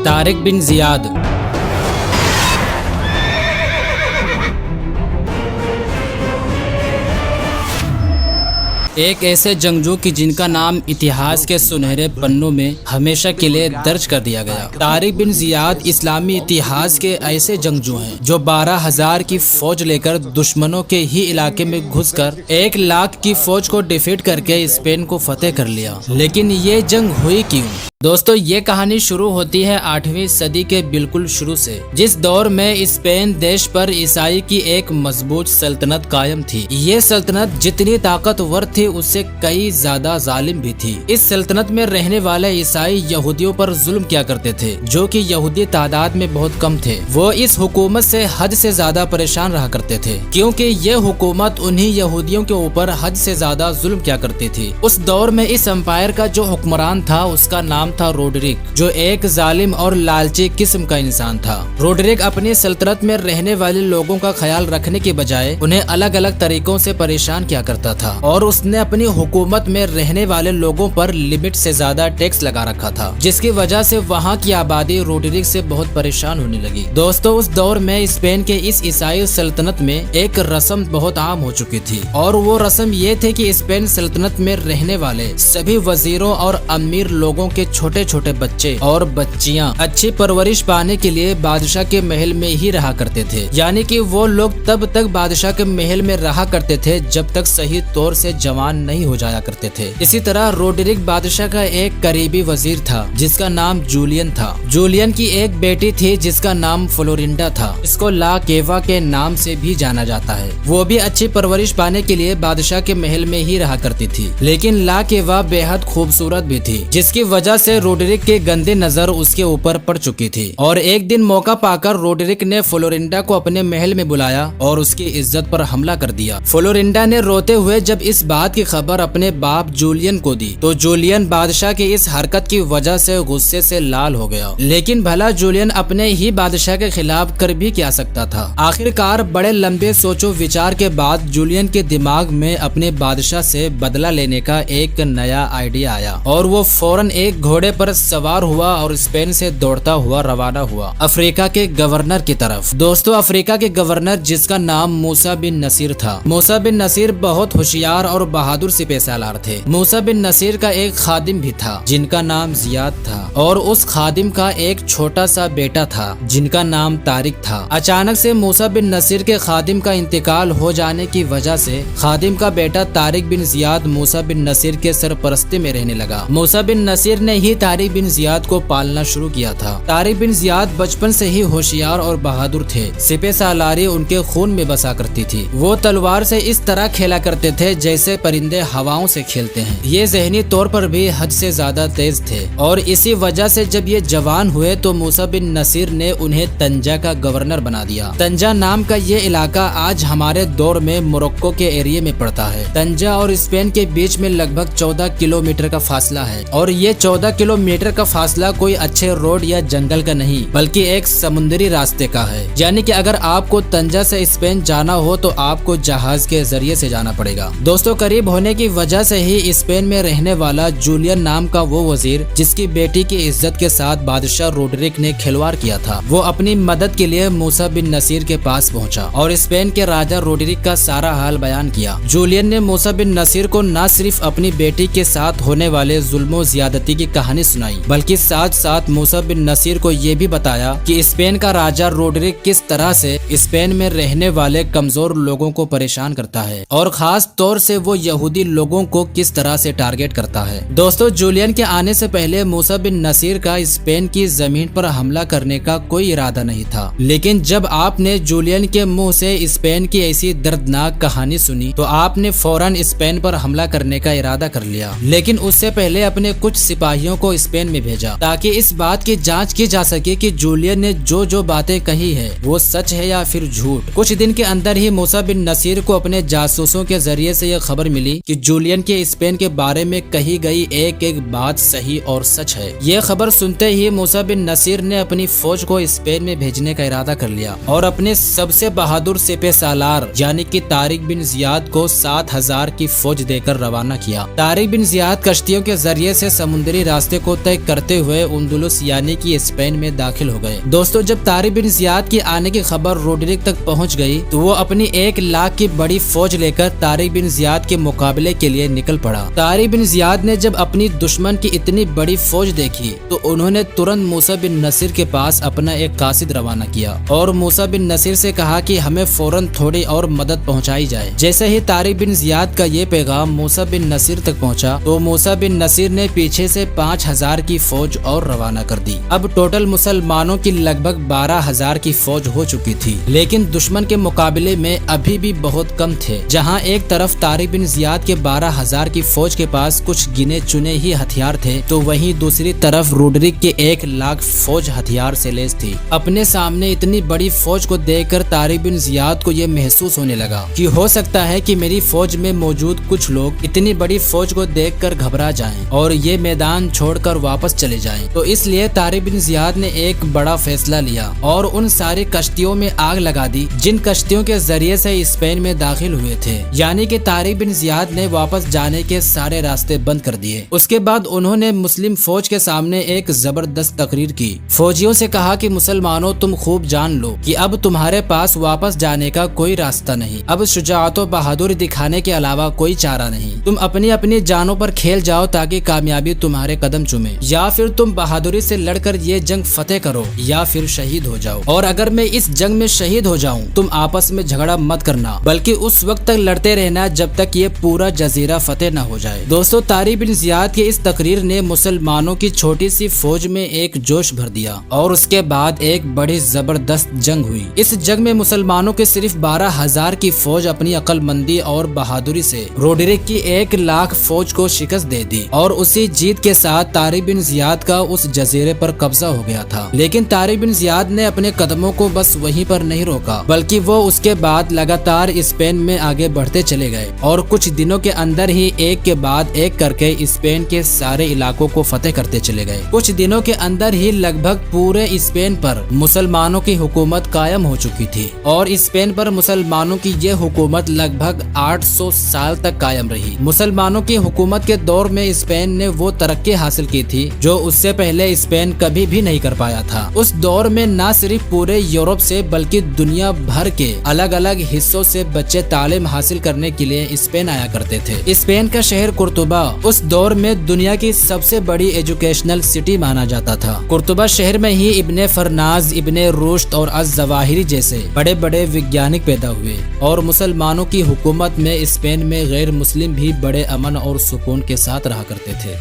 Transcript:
طارق بن زیاد ایک ایسے جنگجو کی جن کا نام اتہاس کے سنہرے پنوں میں ہمیشہ کے لیے درج کر دیا گیا۔ طارق بن زیاد اسلامی اتہاس کے ایسے جنگجو ہیں جو 12,000 کی فوج لے کر دشمنوں کے ہی علاقے میں گھس کر 1 لاکھ کی فوج کو ڈیفیٹ کر کے اسپین کو فتح کر لیا۔ لیکن یہ جنگ ہوئی کیوں؟ دوستو یہ کہانی شروع ہوتی ہے 8ویں صدی کے بالکل شروع سے، جس دور میں اسپین دیش پر عیسائی کی ایک مضبوط سلطنت قائم تھی۔ یہ سلطنت جتنی طاقتور تھی اس سے کئی زیادہ ظالم بھی تھی۔ اس سلطنت میں رہنے والے عیسائی یہودیوں پر ظلم کیا کرتے تھے، جو کہ یہودی تعداد میں بہت کم تھے۔ وہ اس حکومت سے حد سے زیادہ پریشان رہا کرتے تھے، کیونکہ یہ حکومت انہی یہودیوں کے اوپر حد سے زیادہ ظلم کیا کرتی تھی۔ اس دور میں اس امپائر کا جو حکمران تھا اس کا نام تھا روڈرک، جو ایک ظالم اور لالچی قسم کا انسان تھا۔ روڈرک اپنی سلطنت میں رہنے والے لوگوں کا خیال رکھنے کے بجائے انہیں الگ الگ طریقوں سے پریشان کیا کرتا تھا، اور اس نے اپنی حکومت میں رہنے والے لوگوں پر لمٹ سے زیادہ ٹیکس لگا رکھا تھا، جس کی وجہ سے وہاں کی آبادی روڈرک سے بہت پریشان ہونے لگی۔ دوستو اس دور میں اسپین کے اس عیسائی سلطنت میں ایک رسم بہت عام ہو چکی تھی، اور وہ رسم یہ تھی کہ اسپین سلطنت میں رہنے والے سبھی وزیروں اور امیر لوگوں کے چھوٹے چھوٹے بچے اور بچیاں اچھی پرورش پانے کے لیے بادشاہ کے محل میں ہی رہا کرتے تھے، یعنی کہ وہ لوگ تب تک بادشاہ کے محل میں رہا کرتے تھے جب تک صحیح طور سے جوان نہیں ہو جایا کرتے تھے۔ اسی طرح روڈرک بادشاہ کا ایک قریبی وزیر تھا جس کا نام جولین تھا۔ جولین کی ایک بیٹی تھی جس کا نام فلورینڈا تھا، اس کو لا کیوا کے نام سے بھی جانا جاتا ہے۔ وہ بھی اچھی پرورش پانے کے لیے بادشاہ کے محل میں ہی رہا کرتی تھی، لیکن لا کیوا بے حد خوبصورت بھی تھی، جس کی وجہ سے روڈرک کی گندی نظر اس کے اوپر پڑ چکی تھی۔ اور ایک دن موقع پا کر روڈرک نے فلورینڈا کو اپنے محل میں بلایا اور اس کی عزت پر حملہ کر دیا۔ فلورینڈا نے روتے ہوئے جب اس بات کی خبر اپنے باپ جولین کو دی تو جولین بادشاہ کی اس حرکت کی وجہ سے غصے سے لال ہو گیا، لیکن بھلا جولین اپنے ہی بادشاہ کے خلاف کر بھی کیا سکتا تھا۔ آخر کار بڑے لمبے سوچ و وچار کے بعد جولین کے دماغ میں اپنے بادشاہ سے بدلہ لینے کا ایک نیا آئیڈیا آیا، اور وہ فوراً ایک گھوڑے پر سوار ہوا اور اسپین سے دوڑتا ہوا روانہ ہوا افریقہ کے گورنر کی طرف۔ دوستو افریقہ کے گورنر جس کا نام موسیٰ بن نصیر تھا۔ موسیٰ بن نصیر بہت ہوشیار اور بہادر سپہ سالار تھے۔ موسیٰ بن نصیر کا ایک خادم بھی تھا جن کا نام زیاد تھا، اور اس خادم کا ایک چھوٹا سا بیٹا تھا جن کا نام طارق تھا۔ اچانک سے موسیٰ بن نصیر کے خادم کا انتقال ہو جانے کی وجہ سے خادم کا بیٹا طارق بن زیاد موسیٰ بن نصیر کے سرپرستی میں رہنے لگا۔ موسیٰ بن نصیر نے ہی طارق بن زیاد کو پالنا شروع کیا تھا۔ طارق بن زیاد بچپن سے ہی ہوشیار اور بہادر تھے۔ سپہ سالاری ان کے خون میں بسا کرتی تھی۔ وہ تلوار سے اس طرح کھیلا کرتے تھے جیسے پرندے ہواؤں سے کھیلتے ہیں۔ یہ ذہنی طور پر بھی حد سے زیادہ تیز تھے، اور اسی وجہ سے جب یہ جوان ہوئے تو موسیٰ بن نصیر نے انہیں طنجہ کا گورنر بنا دیا۔ طنجہ نام کا یہ علاقہ آج ہمارے دور میں موروکو کے ایریے میں پڑتا ہے۔ طنجہ اور اسپین کے بیچ میں لگ بھگ 14 کلومیٹر کا فاصلہ ہے، اور یہ 14 کلومیٹر کا فاصلہ کوئی اچھے روڈ یا جنگل کا نہیں بلکہ ایک سمندری راستے کا ہے، یعنی کہ اگر آپ کو طنجہ سے اسپین جانا ہو تو آپ کو جہاز کے ذریعے سے جانا پڑے گا۔ دوستو قریب ہونے کی وجہ سے ہی اسپین میں رہنے والا جولین نام کا وہ وزیر جس کی بیٹی کی عزت کے ساتھ بادشاہ روڈرک نے کھلواڑ کیا تھا، وہ اپنی مدد کے لیے موسیٰ بن نصیر کے پاس پہنچا اور اسپین کے راجا روڈرک کا سارا حال بیان کیا۔ جولین نے موسیٰ بن نصیر کو نہ صرف اپنی بیٹی کے ساتھ ہونے والے ظلم و زیادتی کی کہانی سنائی بلکہ ساتھ ساتھ موسیٰ بن نصیر کو یہ بھی بتایا کہ اسپین کا راجا روڈرک کس طرح سے اسپین میں رہنے والے کمزور لوگوں کو پریشان کرتا ہے، اور خاص طور سے وہ یہودی لوگوں کو کس طرح سے ٹارگٹ کرتا ہے۔ دوستو جولین کے آنے سے پہلے موسیٰ بن نصیر کا اسپین کی زمین پر حملہ کرنے کا کوئی ارادہ نہیں تھا، لیکن جب آپ نے جولین کے منہ سے اسپین کی ایسی دردناک کہانی سنی تو آپ نے فوراً اسپین پر حملہ کرنے کا ارادہ کر لیا، لیکن اس سے پہلے اپنے کچھ سپاہیوں کو اسپین میں بھیجا تاکہ اس بات کی جانچ کی جا سکے کہ جولین نے جو باتیں کہی ہے وہ سچ ہے یا پھر جھوٹ۔ کچھ دن کے اندر ہی موسیٰ بن نصیر کو اپنے جاسوسوں کے ذریعے سے یہ خبر ملی کہ جولین کے اسپین کے بارے میں کہی گئی ایک ایک بات صحیح اور سچ ہے۔ یہ خبر سنتے ہی موسیٰ بن نصیر نے اپنی فوج کو اسپین میں بھیجنے کا ارادہ کر لیا اور اپنے سب سے بہادر سپہ سالار یعنی کہ طارق بن زیاد کو 7,000 کی فوج دے کر روانہ کیا۔ طارق بن زیاد کشتیوں کے ذریعے سے سمندری راستے کو طے کرتے ہوئے اندلس یعنی کہ اسپین میں داخل ہو گئے۔ دوستو، جب طارق بن زیاد کی آنے کی خبر روڈرک تک پہنچ گئی تو وہ اپنی 1 لاکھ کی بڑی فوج لے کر طارق بن زیاد کے مقابلے کے لیے نکل پڑا۔ طارق بن زیاد نے جب اپنی دشمن کی اتنی بڑی فوج دیکھی تو انہوں نے ترنت موسیٰ بن نصیر کے پاس اپنا ایک قاصد روانہ کیا اور موسیٰ بن نصیر سے کہا کہ ہمیں فوراً تھوڑی اور مدد پہنچائی جائے۔ جیسے ہی طارق بن زیاد کا یہ پیغام موسیٰ بن نصیر تک پہنچا تو موسیٰ بن نصیر نے پیچھے سے 5,000 کی فوج اور روانہ کر دی۔ اب ٹوٹل مسلمانوں کی لگ بھگ 12,000 کی فوج ہو چکی تھی، لیکن دشمن کے مقابلے میں ابھی بھی بہت کم تھے۔ جہاں ایک طرف طارق بن زیاد کے 12,000 کی فوج کے پاس کچھ گنے چنے ہی ہتھیار تھے تو وہیں دوسری طرف روڈرک کے 1 لاکھ فوج ہتھیار سے لیس تھی۔ اپنے سامنے اتنی بڑی فوج کو دیکھ کر طارق بن زیاد کو یہ محسوس ہونے لگا کہ ہو سکتا ہے کہ میری فوج میں موجود کچھ لوگ اتنی بڑی فوج کو دیکھ کر گھبرا جائیں اور یہ میدان چھوڑ کر واپس چلے جائیں۔ تو اس لیے طارق بن زیاد نے ایک بڑا فیصلہ لیا اور ان ساری کشتیوں میں آگ لگا دی جن کشتیوں کے ذریعے سے اسپین میں داخل ہوئے تھے، یعنی کہ طارق بن زیاد نے واپس جانے کے سارے راستے بند کر دیے۔ اس کے بعد انہوں نے مسلم فوج کے سامنے ایک زبردست تقریر کی۔ فوجیوں سے کہا کہ مسلمانوں، تم خوب جان لو کہ اب تمہارے پاس واپس جانے کا کوئی راستہ نہیں، اب شجاعت و بہادری دکھانے کے علاوہ کوئی چارہ نہیں۔ تم اپنی اپنی جانوں پر کھیل جاؤ تاکہ کامیابی تمہارے قدم چومے، یا پھر تم بہادری سے لڑ کر یہ جنگ فتح کرو یا پھر شہید ہو جاؤ، اور اگر میں اس جنگ میں شہید ہو جاؤں تم آپس میں جھگڑا مت کرنا بلکہ اس وقت تک لڑتے رہنا جب تک یہ پورا جزیرہ فتح نہ ہو جائے۔ دوستو، طارق بن زیاد کی اس تقریر نے مسلمانوں کی چھوٹی سی فوج میں ایک جوش بھر دیا اور اس کے بعد ایک بڑی زبردست جنگ ہوئی۔ اس جنگ میں مسلمانوں کے صرف 12,000 کی فوج اپنی عقل مندی اور بہادری سے روڈرک کی 1 لاکھ فوج کو شکست دے دی اور اسی جیت کے ساتھ طارق بن زیاد کا اس جزیرے پر قبضہ ہو گیا تھا۔ لیکن طارق بن زیاد نے اپنے قدموں کو بس وہیں پر نہیں روکا بلکہ وہ اس کے بعد لگاتار اسپین میں آگے بڑھتے چلے گئے اور کچھ دنوں کے اندر ہی ایک کے بعد ایک کر کے اسپین کے سارے علاقوں کو فتح کرتے چلے گئے۔ کچھ دنوں کے اندر ہی لگ بھگ پورے اسپین پر مسلمانوں کی حکومت قائم ہو چکی تھی اور اسپین پر مسلمانوں کی یہ حکومت لگ بھگ 800 سال تک قائم رہی۔ مسلمانوں کی حکومت کے دور میں اسپین نے وہ ترقی حاصل کی تھی جو اس سے پہلے اسپین کبھی بھی نہیں کر پایا تھا۔ اس دور میں نہ صرف پورے یورپ سے بلکہ دنیا بھر کے الگ الگ حصوں سے بچے تعلیم حاصل کرنے کے لیے اسپین آیا کرتے تھے۔ اسپین کا شہر قرطبہ اس دور میں دنیا کی سب سے بڑی ایجوکیشنل سٹی مانا جاتا تھا۔ قرطبہ شہر میں ہی ابن فرناز، ابن رشد اور الظواہری جیسے بڑے بڑے وگیانک پیدا ہوئے اور مسلمانوں کی حکومت میں اسپین میں غیر مسلم بھی بڑے امن اور سکون کے ساتھ رہا کرتے تھے۔